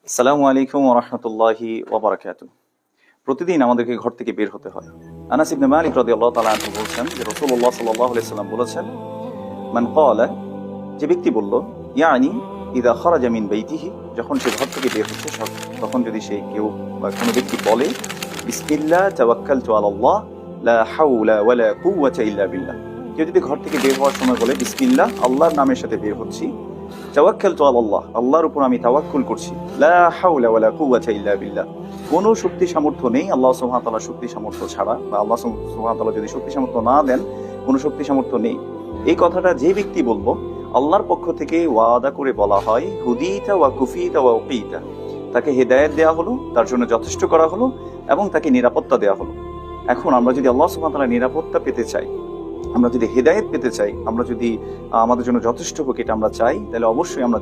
আসসালামু আলাইকুম ওয়া রাহমাতুল্লাহি ওয়া বারাকাতুহু। প্রতিদিন আমাদেরকে ঘর থেকে বের হতে হয়। আনাস ইবনে মালিক রাদিয়াল্লাহু তাআলা আনহু বলেছেন যে রাসূলুল্লাহ সাল্লাল্লাহু আলাইহি সাল্লাম বলেছেন, মান ক্বালা, যে ব্যক্তি বলল, ইয়ানি ইযা খারাজা মিন বাইতিহি, যখন সে ঘর থেকে বের হচ্ছে তখন যদি সে কেউ বা কোনো ব্যক্তি বলে, বিসমিল্লাহ তাওয়াক্কালতু আলাল্লাহ লা হাওলা ওয়ালা কুওয়াতা ইল্লা বিল্লাহ। কেউ যদি ঘর থেকে বের হওয়ার সময় বলে, বিসমিল্লাহ, আল্লাহর নামের সাথে বের হচ্ছি, তাওয়াক্কালতু আলাল্লাহ, আল্লাহর উপর আমি তাওয়াক্কুল করছি, লা হাওলা ওয়ালা কুওয়াতা ইল্লা বিল্লাহ, কোনো শক্তি সামর্থ্য নেই আল্লাহ সুবহানাহু ওয়া তাআলার শক্তি সামর্থ্য ছাড়া, বা আল্লাহ সুবহানাহু ওয়া তাআলা যদি শক্তি সামর্থ্য না দেন, কোনো শক্তি সামর্থ্য নেই। এই কথাটা যে ব্যক্তি বলবো, আল্লাহর পক্ষ থেকে ওয়াদা করে বলা হয়, হুদিতা ওয়া কুফিতা ওয়া উকিতা, তাকে হেদায়েত দেওয়া হলো, তার জন্য যথেষ্ট করা হলো এবং তাকে নিরাপত্তা দেওয়া হলো। এখন আমরা যদি আল্লাহ সুবহানাহু ওয়া তাআলার নিরাপত্তা পেতে চাই, আমরা যদি হেদায়েত পেতে চাই, আমরা যদি আমাদের জন্য যথেষ্ট হোক এটা আমরা চাই, তাহলে অবশ্যই আমরা